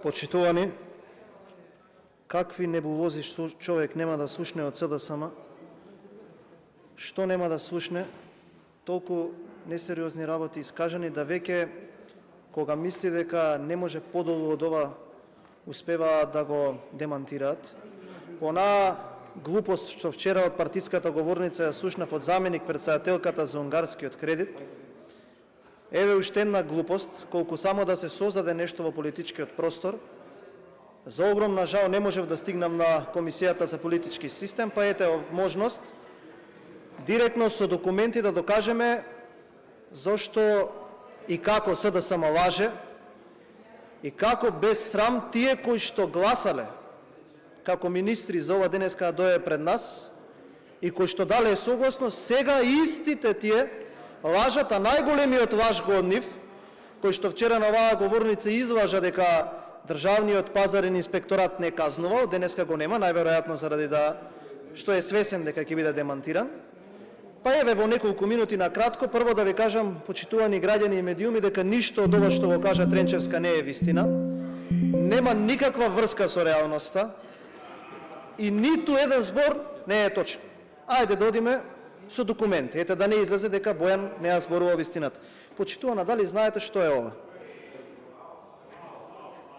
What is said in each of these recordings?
Почитувани, какви небулози човек нема да слушне од СДСМ, што нема да слушне, толку несериозни работи искажани да веќе кога мисли дека не може подолу од ова успеваат да го демантираат. По онаа глупост што вчера од партиската говорница ја слушнав од заменик председателката за унгарскиот кредит, еве уште една глупост, колку само да се создаде нешто во политичкиот простор. За огромна жал не можев да стигнам на Комисијата за политички систем, па ете можност директно со документи да докажеме зошто и како СДСМ лаже и како без срам тие кои што гласале како министри за ова денеска да дојде пред нас и кои што дале согласно, сега истите тие лажат, а најголемиот лаж го од нив, кој што вчера на оваа говорница излажа дека Државниот пазарен инспекторат не казнувал, денеска го нема, најверојатно заради што е свесен дека ќе биде демантиран. Па еве во неколку минути на кратко, прво да ви кажам, почитувани граѓани и медиуми, дека ништо од ова што го кажа Тренчевска не е вистина, нема никаква врска со реалноста и ниту еден збор не е точен. Ајде да одиме со документи, ете да не излезе дека Бојан не ја зборува вистината. Почитувана, дали знаете што е ова?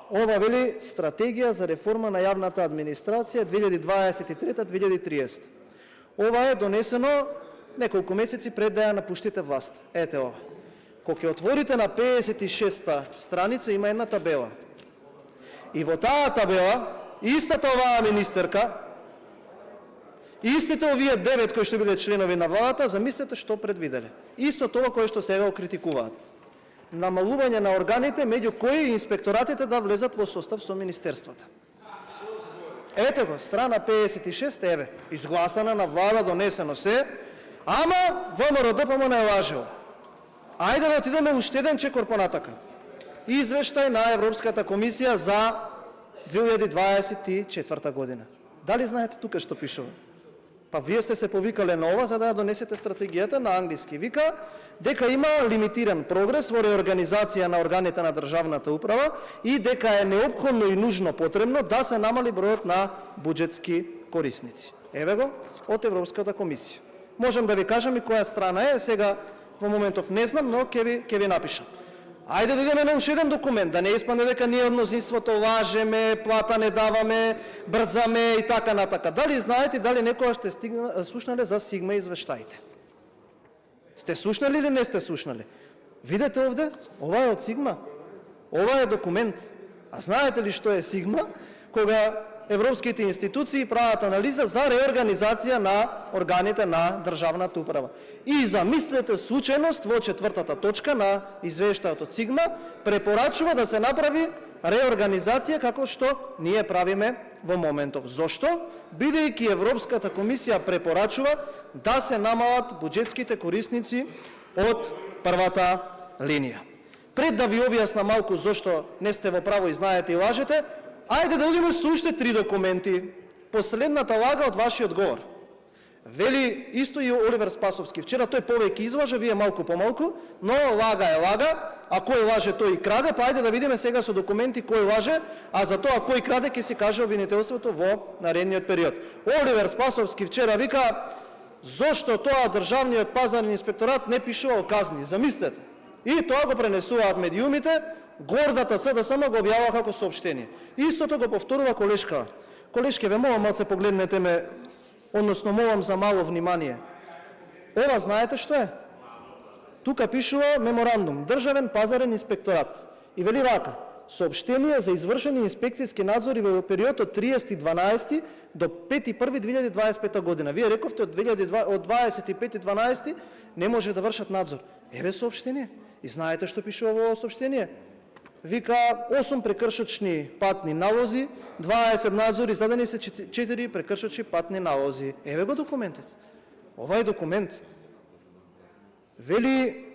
Ова вели Стратегија за реформа на јавната администрација 2023-2030. Ова е донесено неколку месеци пред да ја напуштите власт. Ете ова. Кога ќе отворите на 56-та страница има една табела. И во таа табела, истата оваа министерка, истите овие 9 кои што биле членови на владата, замислете што предвиделе. Исто тоа кое што сега го критикуваат. Намалување на органите, меѓу кои инспекторатите да влезат во состав со министерствата. Ете го, страна 56, еве, изгласана на влада, донесено се, ама ВМРО ДПМН не лажел. Ајде да отидеме уште еден чекор понатака. Извештај на Европската комисија за 2024 година. Дали знаете тука што пишува? Па вие сте се повикале на ова за да ја донесете стратегијата на англиски. Вика дека има лимитиран прогрес во реорганизација на органите на државната управа и дека е неопходно и нужно потребно да се намали бројот на буџетски корисници. Еве го од Европската комисија. Можам да ви кажам и која страна е, сега во моментов не знам, но ќе ви напишам. Ајде да идеме на уште еден документ, да не испадне дека ние од мнозинството лажеме, плата не даваме, брзаме и така натака. Дали знаете, дали некоја сте слушнале за Сигма извештаите? Сте слушнали или не сте слушнали? Видете овде, ова е од Сигма. Ова е документ. А знаете ли што е Сигма? Кога европските институции прават анализа за реорганизација на органите на државната управа. И замислете случајност во 4-та точка на извештајот од Сигма препорачува да се направи реорганизација како што ние правиме во моментов. Зошто? Бидејќи Европската комисија препорачува да се намалат буџетските корисници од првата линија. Пред да ви објасна малку зошто не сте во право и знаете и лажете, ајде да одиме со уште 3 документи. Последната лага од вашиот говор. Вели исто и Оливер Спасовски. Вчера тој повеќе излажа, вие малку помалку, но лага е лага, а кој лаже тој и краде, па ајде да видиме сега со документи кој лаже, а за тоа кој краде ќе се каже обвинителството во наредниот период. Оливер Спасовски вчера вика зошто тоа Државниот пазарен инспекторат не пишувал казни. Замислете. И тоа го пренесуваат медиумите, гордата СДСМ го објавува како соопштение. Истото го повторува колешка. Колешке, ве молам малце погледнете ме, односно молам за мало внимание. Ова знаете што е? Тука пишува меморандум, Државен пазарен инспекторат. И вели вака, соопштение за извршени инспекцијски надзори во период од 30.12. до 5.1.2025 година. Вие рековте од 25.12. не може да вршат надзор. Еве соопштение. И знаете што пишува во соопштение? Вика 8 прекршочни патни налози, 20 надзори, издадени се 4 прекршочни патни налози. Еве го документот. Ова е документ. Вели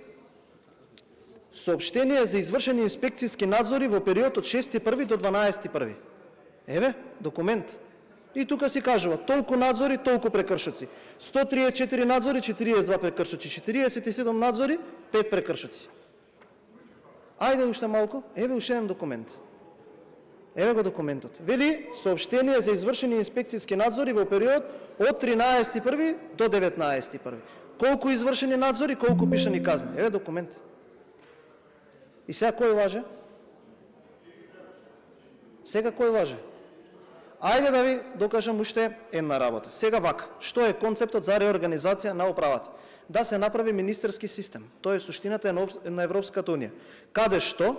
соопштение за извршени инспекцијски надзори во период од 6.1. до 12.1. Еве документ. И тука си кажува толку надзори, толку прекршоци. 134 надзори, 42 прекршоци, 47 надзори, 5 прекршоци. Ајде уште малку, еве уште еден документ. Еве го документот. Вели соопштение за извршени инспекцијски надзори во период од 13.1. до 19.1. Колку извршени надзори, колку пишани казни. Еве документ. И сега кој лаже? Сега кој лаже? Ајде да ви докажам уште една работа. Сега вака, што е концептот за реорганизација на управата? Да се направи министерски систем. Тоа е суштината на Европската унија. Каде што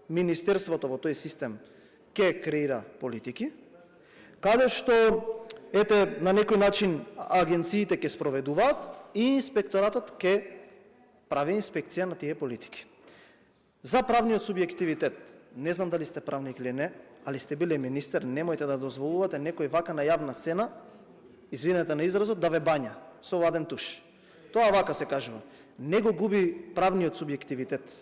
министерството во тој систем ќе креира политики, каде што на некој начин агенциите ќе спроведуваат и инспекторатот ќе прави инспекција на тие политики. За правниот субјективитет, не знам дали сте правник или не, али сте биле министер, немојте да дозволувате некој вака на јавна сцена, извинете на изразот, да ве бања со ваден туш. Тоа вака се кажува. Не го губи правниот субјективитет.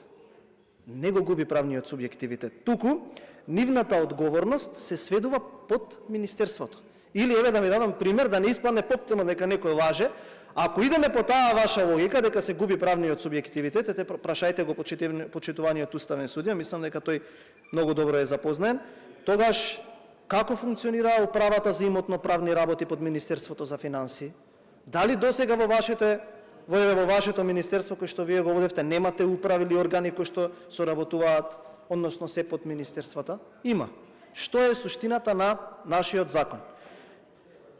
Не го губи правниот субјективитет. Туку, нивната одговорност се сведува под министерството. Или еве да ви дадам пример, да не испадне повторно дека некој лаже. Ако идеме по таа ваша логика, дека се губи правниот субјективитет, прашајте го почитуваниот уставен судија, мислам дека тој многу добро е запознаен, тогаш како функционира управата за имотно-правни работи под Министерството за финансии? Дали досега во вашето министерство кој што вие го водевте немате управи или органи кои што соработуваат, односно се под министерствата? Има. Што е суштината на нашиот закон?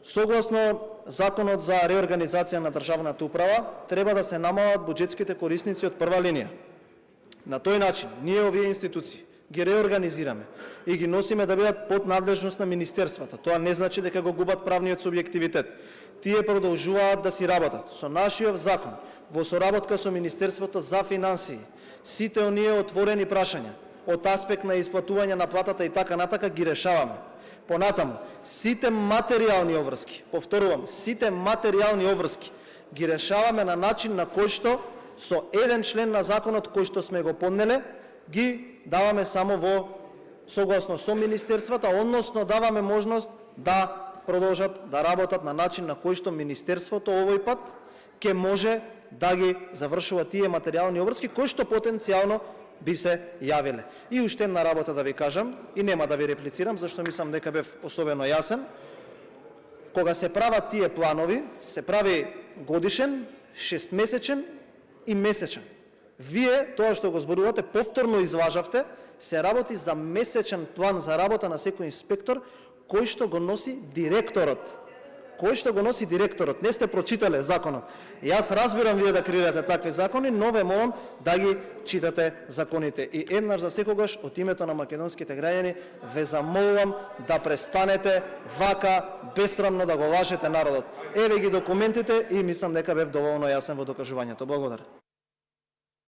Согласно Законот за реорганизација на државната управа, треба да се намалат буџетските корисници од прва линија. На тој начин, ние овие институции ги реорганизираме и ги носиме да бидат под надлежност на министерствата. Тоа не значи дека го губат правниот субјективитет. Тие продолжуваат да си работат. Со нашиот закон, во соработка со Министерството за финансии, сите оние отворени прашања од аспект на исплатување на платата и така натака ги решаваме. Понатаму, сите материјални обврски, повторувам, сите материјални обврски ги решаваме на начин на кој што со еден член на законот кој што сме го поднеле, ги даваме само во согласно со министерствата, односно даваме можност да продолжат да работат на начин на кој што министерството овој пат ќе може да ги завршува тие материјални обврски кои што потенцијално би се јавиле. И уште една работа да ви кажам, и нема да ви реплицирам, зашто мислам дека бев особено јасен. Кога се прават тие планови, се прави годишен, 6-месечен и месечен. Вие, тоа што го зборувате, повторно изважавте, се работи за месечен план за работа на секој инспектор, кој што го носи директорот. Не сте прочитале законот. Јас разбирам вие да креирате такви закони, но ве молам да ги читате законите. И еднаш за секогаш, од името на македонските граѓани, ве замолувам да престанете вака бесрамно да го лажете народот. Еве ги документите и мислам дека бев доволно јасен во докажувањето. Благодарам.